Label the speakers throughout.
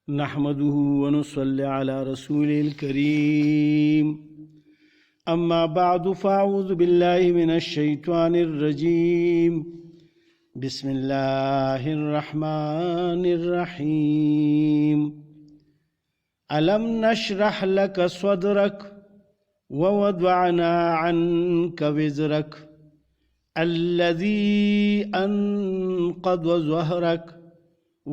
Speaker 1: نحمده ونصلي على رسوله الكريم أما بعد فأعوذ بالله من الشيطان الرجيم بسم الله الرحمن الرحيم ألم نشرح لك صدرك ووضعنا عنك وزرك الذي أنقض ظهرك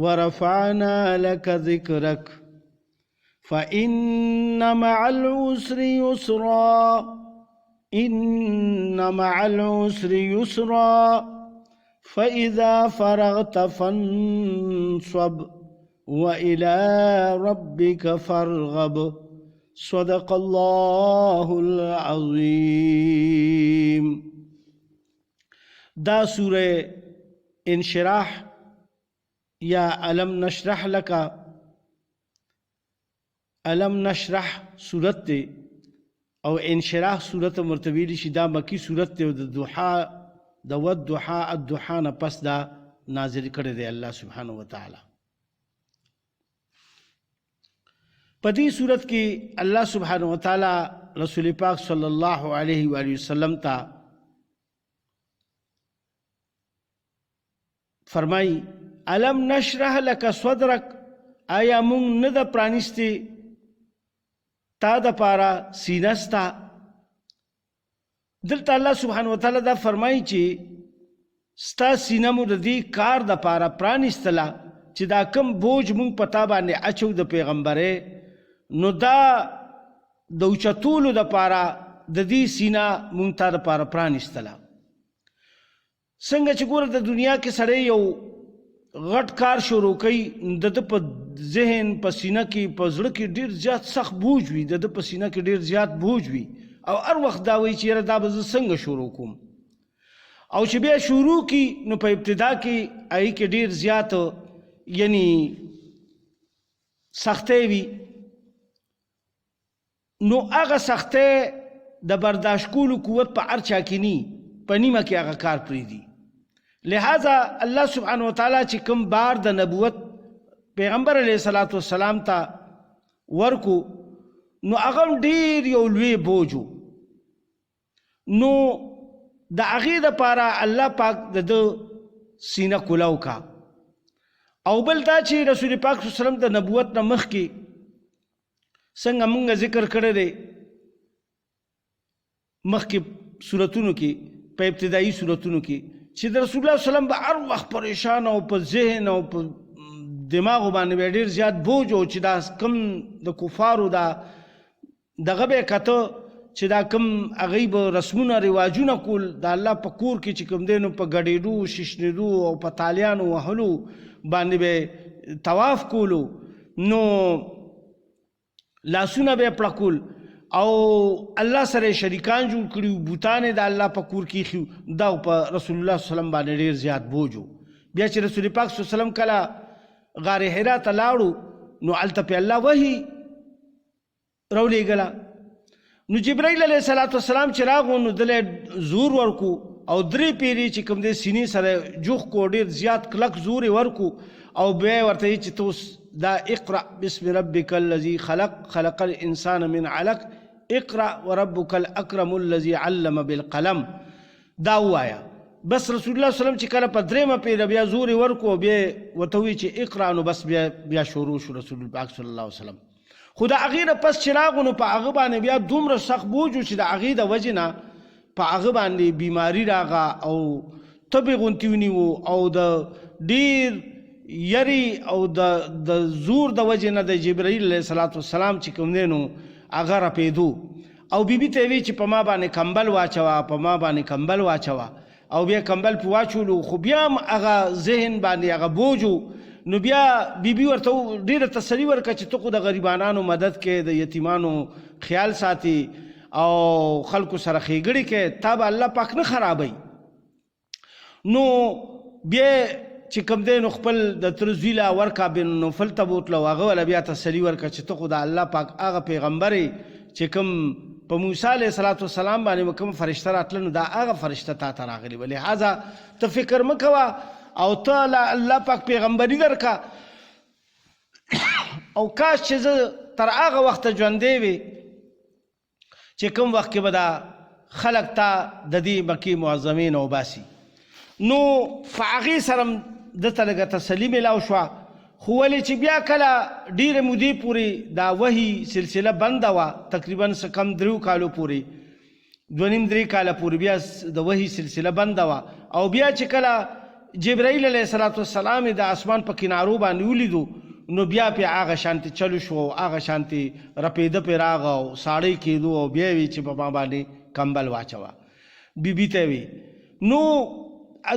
Speaker 1: ورفعنا لك ذكرك فإن مع العسر يسرا إن مع العسر يسرا فإذا فرغت فانصب وإلى ربك فارغب صدق الله العظيم. دا سورة انشراح یا علم نشرح لکا علم نشرح صورت تے او انشراح صورت مرتبیلی شی دا مکی صورت تے دا والضحا الضحا نا پس دا نازل کردے اللہ سبحانہ وتعالی. پدی صورت کی اللہ سبحانہ وتعالی رسول پاک صلی اللہ علیہ وآلہ وسلم تا فرمائی علم نشرح لك صدرك آیا مونږ نه د پرانیستی تا د پارا سینستا. دلته الله سبحانه وتعالی دا فرمایي چې ستا سینه مو د دې کار د پارا پرانیستله چې دا کم بوج مونږ پتا باندې اچو د پیغمبره نو دا د اوچتولو د پارا د دې سینه مونږ تا د پارا پرانیستله. څنګه چې ګوره د دنیا کې سړی یو غټ کار شروع کوي د په ذهن په سینه کې په زړه کې ډیر زیات سخت بوج وي د په سینه کې ډیر زیات بوج وي او هر وخت دا وایي چې یاره دا به زه څنګه شروع کوم او چې بیا شروع کی نو په ابتدا کې هغې کې ډیر زیات یعنی سختۍ وي نو هغه سختۍ د برداشت کولو قوت په هر چا کې نی په نیمه کې هغه کار پرېږدي. لہذا اللہ سبحانہ وتعالی چې کم بار د نبوت پیغمبر علیہ الصلوۃ والسلام تا ورکو نو هغه ډیر یو لوی بوجو نو د هغې دپاره الله پاک د سینه کولو کا. او بل دا چې رسول پاک صلی الله علیه وسلم د نبوت نه مخکې څنګه مونږ ذکر کړی دی مخکې صورتونو کې په ابتدایي صورتونو کې چې د رسول الله صلی الله علیه وسلم به هر وخت پریشان او په ذهن او په دماغو باندې به ډېر زیات بوج و چې دا کم د کفارو دا دغه به یې کته چې دا کم هغوی به رسمونه رواجونه کول د الله په کور کې چې کوم دی نو په ګډېدو ششنېدو او په تالیانو وهلو باندې به طواف کولو نو لاسونه به یې پړکول او الله سره شریکان جوړ کړي بوتانې د الله په کور کې ایښي دا په رسول الله صلی الله علیه وسلم باندې ډېر زیات بوج و. بیا چې رسول پاک صلی الله علیه وسلم کله غار حرا ته لاړو نو هلته پې الله وحي راولېږله نو جبرائیل علیه السلام چې راغو نو دله زور ورکو او درې پیرې چې کوم دی سینې سره جوخ کو ډېر زیات کلک زور یې ورکو او بیا یې ورته چې توس دا اقرأ بسم ربک الذي خلق خلق الانسان من علق اقرأ وربك الاکرم الذي علم بالقلم دا وایا. بس رسول الله صلی الله علیه وسلم چې کله په درېمه پیره بیا زور یې ورکو بیا ورته وایي چې اقرأ نو بس بیا شروع شو رسول پاک صلی الله علیه وسلم. خو د هغې نه پس چې راغو نو په هغه باندې بیا دومره سخت بوج و چې د هغې د وجې نه په هغه باندې بیماري راغه او تبې غونتې ونیو او د ډېر یری او د زور د وجې نه د جبرائیل علیه السلام چې کوم دی نو هغه رپېدو او بیبي ته یې وی چې په ما باندې کمبل واچوه په ما باندې کمبل واچوه او بیا کمبل پې واچولو خو بیا هم هغه ذهن باندې هغه بوج و نو بیا بیبي ورته ډېره تسلي ورکړه چې ته خو د غریبانانو مدد کې د یتیمانو خیال ساتي او خلکو سره ښېګړې کې تا به الله پاک نه خرابوي. نو بیا چې کوم دی نو خپل د تره زوی له ورکا بن نوفل ته بوتله او هغه وله بیا تسلي ورکړه چې ته خو د الله پاک هغه پیغمبر چې کوم په موسی علیه السلام باندې کوم فرشته راتله نو دا هغه فرشته تا ته راغلي وه. لهذا ته فکر مه کوه او ته الله پاک پیغمبري درکه او کاش چې زه تر هغه وخته ژوندی وي چې کوم وخت کې به دا خلق ته د دې مکې معظمې نه وباسي. نو په هغې سره دته لږه تسلي میلاو شوه. خو ولې چې بیا کله ډېرې مودې پورې دا وحي سلسله بنده وه، تقریبا څه کم 3 کالو پورې، 2.5-3 کاله پورې بیا د وحي سلسله بنده وه. او بیا چې کله جبرائیل علیه السلام د اسمان په کنارو باندې ولیدو نو بیا پې هغه شانتې چلو شو، هغه شانتې رپېده پې راغه او ساړی کېدو او بیا وی چې په ما باندې کمبل واچوه. بیبي ته وی نو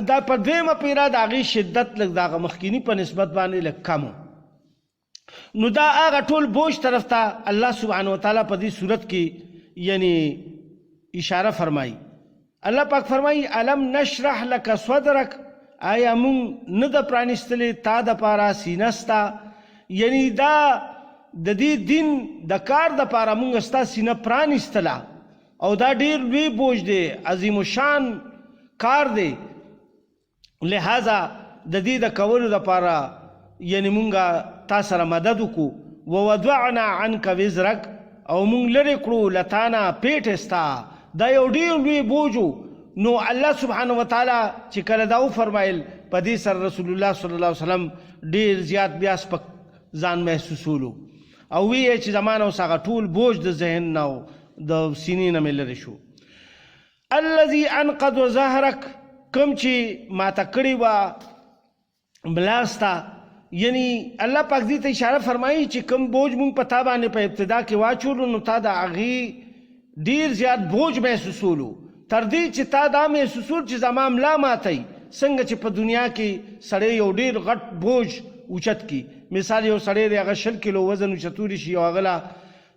Speaker 1: دا په دویمه پیره د هغې شدت لږ د هغه مخکیني په نسبت باندې لږ کم و. نو دا هغه ټول بوج طرف ته الله سبحانه وتعالی په دې صورت کې یعنی اشاره فرمایي. الله پاک فرمایي الم نشرح لك صدرك، آیا مونږ نه د پرانیستلې تا دپاره سینه ستا، یعنی دا د دې دین د کار دپاره مونږ ستا سینه پرانیستله او دا ډېر لوی بوج دی، عظیم الشان کار دی. لہذا د دې د کولو دپاره یعنی مونږه تا سره مدد وکړو. ووضعنا عنک وزرک، او مونږ لرې کړو له تا نه پیټې ستا. دا یو ډېر لوی بوج و. نو الله سبحانه وتعالی چې کله دا وفرمایل په دې سره رسول الله صلی الله علیه وسلم ډېر زیات بیا سپک ځان محسوسولو او ویې چې زما نه اوس هغه ټول بوج د ذهن نه او د سینې نه مې لرې شو. الذي انقض ظهرک، کوم چې ماته کړې وه ملا ستا، یعنی الله پاک دې ته اشاره فرمایي چې کوم بوج مونږ په تا باندې په ابتدا کې واچولو نو تا د هغې ډېر زیات بوج محسوسولو، تر دې چې تا دا محسوسول چې زما ملا ماتی. څنګه چې په دنیا کې سړی یو ډېر غټ بوج اوچت کی، مثال یو سړی دی هغه 20 کیلو وزن اوچتولی شي او هغه له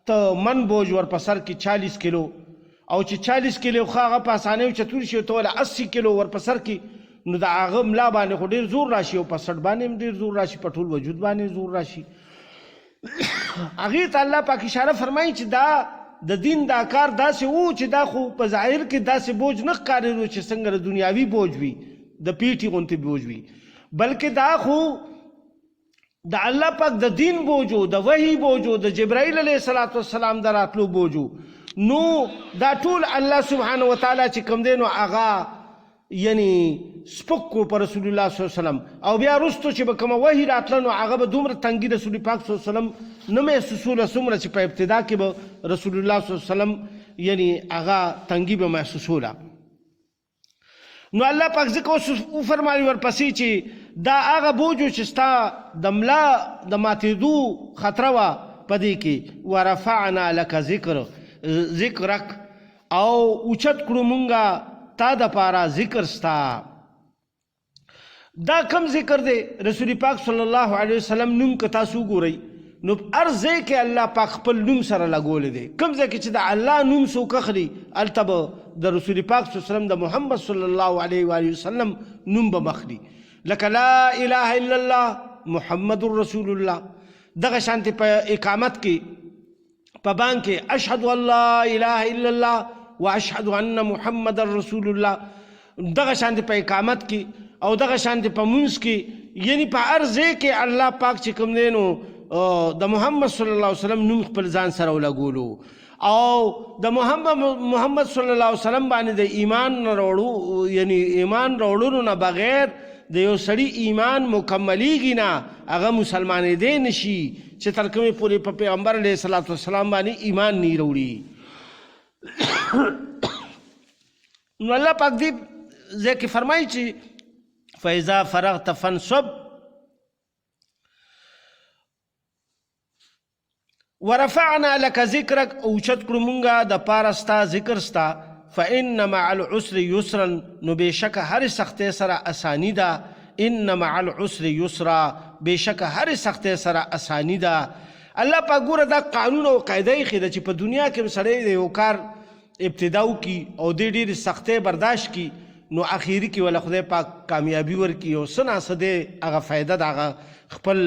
Speaker 1: ته من بوج ور په سر کې 40 کیلو، او چې 40 کیلو خو هغه په اسانۍ اوچتولی شي ته له 80 کیلو ور په سر کې، نو د هغه ملا باندې خو ډېر زور راشي او په سټ باندې هم ډېر زور راشي، په ټول وجود باندې زور راشي. هغې ته الله پاک اشاره فرمایي چې دا د دین دا کار داسې و چې دا خو په ظاهر کې داسې بوج نه ښکارېدو چې څنګه د دنیاوي بوج وي، د پیټي غوندې بوج وي، بلکې دا خو د الله پاک د دین بوج و، د وحي بوج و، د جبرائیل علیه السلام د راتلو بوج و. نو دا ټول الله سبحانه وتعالی چې کوم دی نو هغه یعنی سپک کو په رسول الله صلی الله علیه وسلم. او بیا وروستو چې به کومه وحي راتله نو هغه به دومره تنګي رسول پاک صلی الله علیه وسلم نه محسوسوله څومره چې په ابتدا کې به رسول الله صلی الله علیه وسلم یعنی هغه تنګي به محسوسوله. نو الله پاک ځکه وفرمایي ورپسې چې دا هغه بوج و چې ستا د ملا د ماتېدو خطره وه په دې کې. ورفعنا لک ذکرک، او اوچت کړو مونږه تا دپاره ذکر ستا. دا کم ذکر دی؟ رسول پاک صلی الله علیه وسلم نوم که تاسو ګورئ نو هر ځای کې الله پاک خپل نوم سره لګولی دی. کوم ځای کې چې د الله نوم څوک اخلي هلته به د رسول پاک صلی الله علیه وسلم د محمد صلی الله علیه و وسلم نوم به مخلي، لکه لا اله الا الله محمد رسول الله. دغه شانتې په اقامت کې په بانک کې اشهد ان لا اله الا الله واشهد ان محمد رسول الله، دغه شانتې په اقامت کې او دغه شانتې په منځ کې، یعنی په هر ځای کې الله پاک چې کوم دی نو د محمد صلی الله علیه وسلم نوم خپل ځان سره ولګولو او د محمد صلی الله علیه وسلم باندې د ایمان راوړو، یعنی ایمان راوړلو نه بغیر د یو سړي ایمان مکملیږي نه، هغه مسلمانېدی نشي چې تر کومې پورې په پیغمبر علیه الصلاة والسلام باندې ایمان نه راوړي. نو الله پاک دې ځای کې فرمایي چې فاذا فرغت فانصب ورفعنا لك ذکرک، اوچت کړو مونږه د پاره ستا ذکر ستا. فإن مع العسر يسرا، نو بېشکه هر سختۍ سره اسانی ده. ان مع العسر یسرا، بېشکه هر سختۍ سره اسانی ده. الله پاک ګوره دا قانون او قاعده یې ښیي ده چې په دنیا کې سړی د یو کار ابتدا وکړي او دې ډېرې سختۍ برداشت کړي نو اخیری کې ولا خدای پاک کامیابي ورکړي او څه ناڅه دی هغه فایده د هغه خپل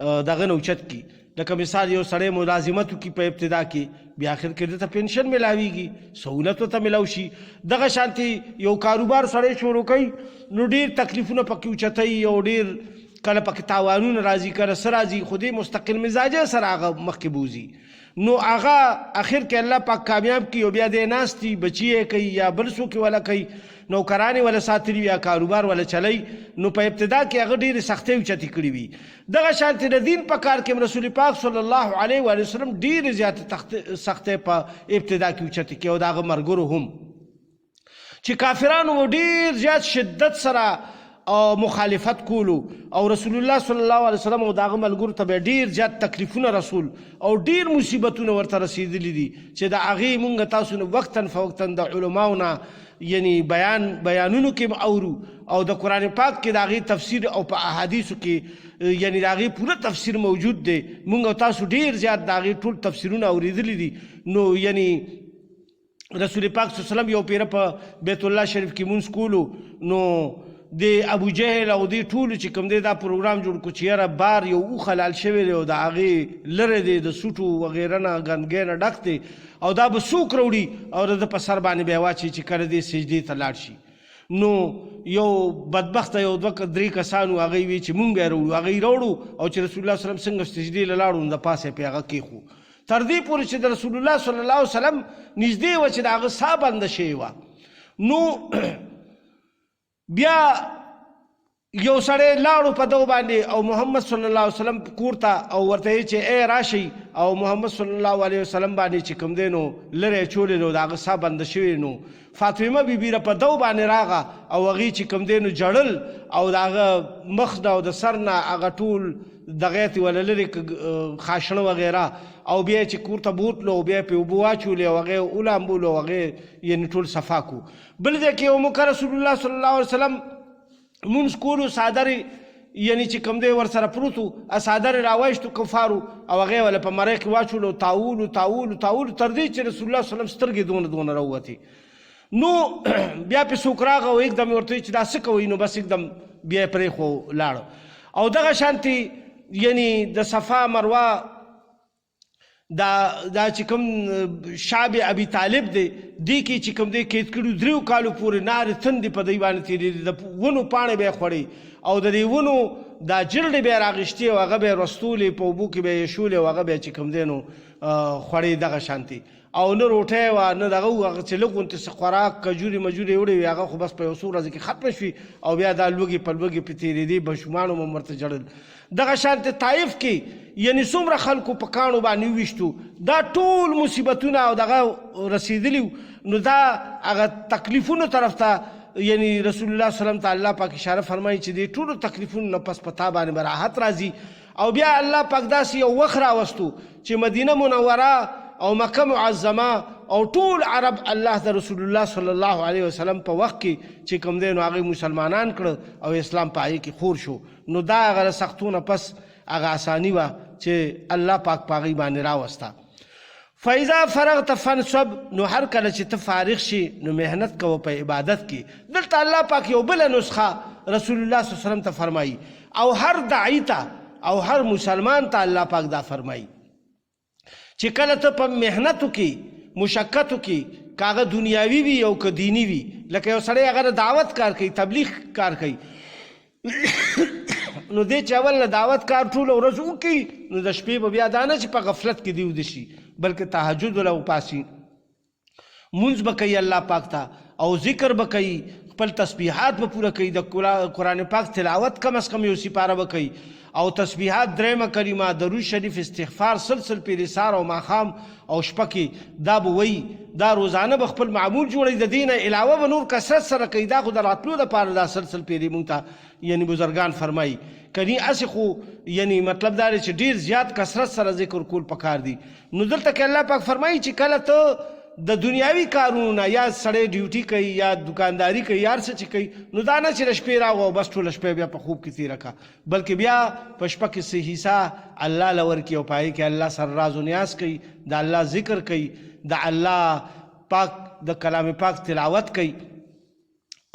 Speaker 1: دغه نه اوچت کړي. لکه مثال یو سړی ملازمت وکړي په ابتدا کې، بیا آخر کې دته پنشن میلاویږي، سهولت ورته میلاو شي. دغه شانتې یو کاروبار سړی شروع کوي نو ډېر تکلیفونه پکې اوچتوي او ډېر کله پکې تاوانونه راځي کله څه راځي خو دې مستقل مزاجه سره هغه مخکې بوځي نو هغه اخر کې الله پاک کامیاب کړي او بیا دې ناستي بچي یې کوي یا بل څوک ولا کوي نوکرانې ولا ساتلي یا کاروبار ولا چلی نو په ابتدا کې هغه ډېرې سختۍ اوچتې کړي وي دغه شانتې د دین په کار کې رسول پاک صلی الله علیه و وسلم ډېرې زیاتې سختۍ په ابتدا کې اوچتې کړي او د هغه ملګرو هم چې کافرانو ډېر زیات شدت سره او مخالفت کولو او رسول الله صلی الله علیه وسلم او داغه ملګرو ته ډیر زیات تکلیفونه رسول او ډیر مصیبتونه ورته رسیدلي دي چې د هغې مونږ تاسو نه وقتاً فوقتاً د علماونه یعنی بیانونو کې اورو او د قرآن پاک کې د هغې تفسیر او په احادیثو کې یعنی د هغې پوره تفسیر موجود دی مونږ او تاسو ډیر زیات د هغې ټول تفسیرونه اورېدلي دي نو یعنی رسول پاک صلی الله علیه وسلم یو پیره په بیت الله شریف کې مونځ کولو نو د ابو جهل او د ټولو چې کوم دی دا پروګرام جوړ کړو چې یاره بار یو اوښ حلال شوی دی او د هغې لرې دی د سوټو وغیره نه ګندګۍ نه ډک دی او دا به څوک راوړي او د ده په سر باندې بیا واچي چې کله دې سجدې ته لاړ شي نو یو بدبخته یو دوه درې کسانو هغوی وی چې مونږ بیا راوړو هغوی راوړو او چې رسول الله صلی الله علیه وسلم څنګه سجدې له لاړو نو د پاسه پې هغه کېښو تر دې پورې چې د رسول الله صلی الله علیه وسلم نږدې وه چې د هغه ساه بنده شوې وه نو بیا یو سړی لاړو په دو باندې او محمد صلی الله علیه وسلم کور ته او ورته یې چې ای راشئ او محمد صلی الله علیه وسلم باندې چې کوم دی نو لرې چولې نو د هغه ساه بنده شوې نو فاطمه بیبي را په دو باندې راغه او هغې چې کوم دی نو جړل او د هغه مخ نه او د سر نه هغه ټول دغې ته ولا لرې خاشنه وغیره او بیا چې کور ته بوتلو او بیا پې اوبه واچولې او هغې ولامبولو او هغې یعنې ټول صفا کړو بل ځای کې یو موقع رسول الله صلی الله علیه وسلم مونځ کولو څادر یعنی چې کوم دی ورسره پروت و څادر راوایشتو کفارو او هغې ولا په مری کې واچولو تاولو تر دې چې رسول الله صلی الله علیه وسلم سترګې دونه راووتې نو بیا پې څوک راغه او एकदम ورته ویل چې دا څه کوئ نو بس एकदम بیا یې پرېښو لاړ او دغه شانتې یعنی د صفا مروه دا چې کوم شعب ابي طالب دی دې کې چې کوم دی قید کړي 3 کالو پورې نارې تندې په دی باندې تېرېدې د ونو پاڼې به یې خوړې او د دې ونو دا جلډې به یې راغېشتې او هغه به یې رستولې په اوبو کې به یې شولې او هغه به یې چې کوم دی نو خوړې دغه شانتې او نه روټۍ وه نه دغه و هغه چې لږ غوندې څه خوراک کجورې مجورې وړې وې هغه خو بس په یو څو ورځو کې ختمه شوي او بیا دا لوږې په لوږې پې تېرېدې بشمانو به ورته جړل دغه شانتې طایف کې یعنی څومره خلکو په کاڼو باندې وویشتو دا ټول مصیبتونه او دغه رسېدلي نو دا هغه تکلیفونو طرف ته یعنی رسول الله صلی الله علیه وسلم ته الله پاک اشاره فرمایي چې دې ټولو تکلیفونو نه پس په تا باندې به راحت راځي او بیا الله پاک داسې یو وخت راوستو چې مدینه منوره او مکه معظمه او ټول عرب الله د رسول الله صلی الله علیه وسلم په وخت کې چې کوم دی نو هغوی مسلمانان کړه او اسلام په هغې کې خور شو نو دا هغه سختونه پس هغه اساني وه چې الله پاک په هغوی باندې راوسته فاذا فرغت فانصب نو هر کله چې ته فارغ شي نو محنت کوه په عبادت کې دلته الله پاک یو بله نسخه رسول الله صلی الله علیه وسلم ته فرمایي او هر داعی ته او هر مسلمان ته الله پاک دا فرمایي چې کله ته په محنتو کې مشقتو کې که هغه دنیاوي وي او که دیني وي لکه یو سړی هغه دعوت کار کوي تبلیغ کار کوي نو دې چې اول نه دعوت کار ټوله ورځ وکړي نو د شپې به بیا دا نه چې په غفلت کې دی وده شي بلکې تهجد وله وپاسي مونځ به کوي الله پاک ته او ذکر به کوي خپل تسبیحات به پوره کوي د قرآن پاک تلاوت کم از کم یو سپاره به کوي او تسبیحات درېمه کلمه درود شریف استغفار سلسل پیرې سار او ماښام او شپه کې دا به وایي دا روزانه به خپل معمول جوړوي د دې نه علاوه به نور کثرت سره کوي دا خو د راتلو دپاره دا سلسل پیرې مونږ ته یعنی بزرګان فرمایي کنی هسې خو یعنی مطلب دا دی چې ډېر زیات کثرت سره ذکر کول پکار دي نو دلته کې الله پاک فرمایي چې کله ته د دنیاوي کارونو نه یا سړی ډیوټي کوي یا دکانداري کوي یا هر څه چې کوي نو دا نه چې د شپې راغو او بس ټوله شپه بیا په خوب کې تېره کړه بلکې بیا په شپه کې څه حصه الله له ورکړي او په هغې کې الله سره راز و نیاز کوي د الله ذکر کوي د الله پاک د کلام پاک تلاوت کوي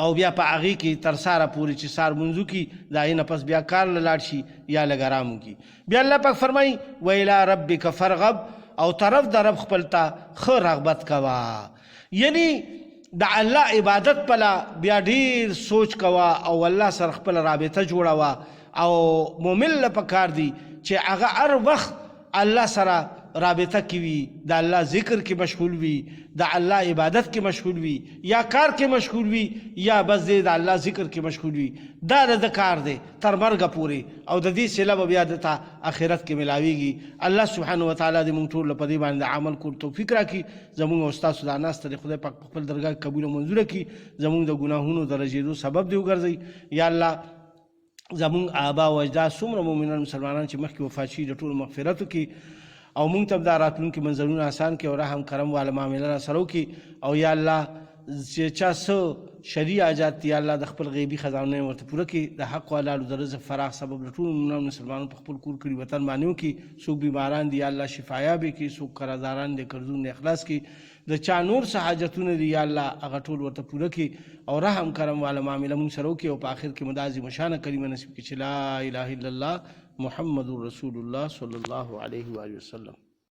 Speaker 1: او بیا په هغې کې تر ساره پورې چې سار منځو کي د هغې نه پس بیا کار له لاړ شي یا لږ ارام وکړي بیا الله پاک فرمایي ویلی ربک فرغب او طرف د رب خپل ته ښه رغبت کوه یعنی د الله عبادت پله بیا ډېر سوچ کوه او الله سره خپله رابطه جوړوه او مؤمن له پکار دی چې هغه هر وخت الله سره رابطه کې وي، د الله ذکر کې مشغول وي، د الله عبادت کې مشغول وي، یا کار کې مشغول وي، یا بس د الله ذکر کې مشغول وي. دا د کار دی تر مرګه پورې، او د دې صله به بیا دته آخرت کې ملاویږي. الله سبحانه وتعالی دې موږ ټول په دې باندې عمل کول توفیق راکړي. زموږ او ستاسو د ناست د خدای پاک خپل درګاه قبول او منظور کړي، زموږ د ګناهونو د رجېدو سبب دی وګرځي. یا الله زمون آبا و اجداد څومره مؤمنان مسلمانان چې مخکې وفات شي د ټولو مغفرت وکړي، او مونږ ته دا راتلونکي منزلونه آسان کړي او رحم کرم والا معامله را سره وکړي. او یا الله چې چا څه شرعي حاجات دي یا الله د خپل غیبي خزانه ورته پوره کړي، د حق والو د رزق فراخ سبب د ټولو مؤمنانو مسلمانانو په خپل کور کړي وطن باندې وکړي. څوک بیماران دي یا الله شفایاب کړي، څوک قرضداران دي قرضونه اخلاص کړي، د چا نور څه حاجتونه دي یا الله هغه ټول ورته پوره کړي او رحم کرم والا معامله مونږ سره وکړي. او په آخر کې مدازي مشانه کلمه نصیب کړي چې لا اله الا الله محمد رسول الله صلی الله علیه و آله وسلم.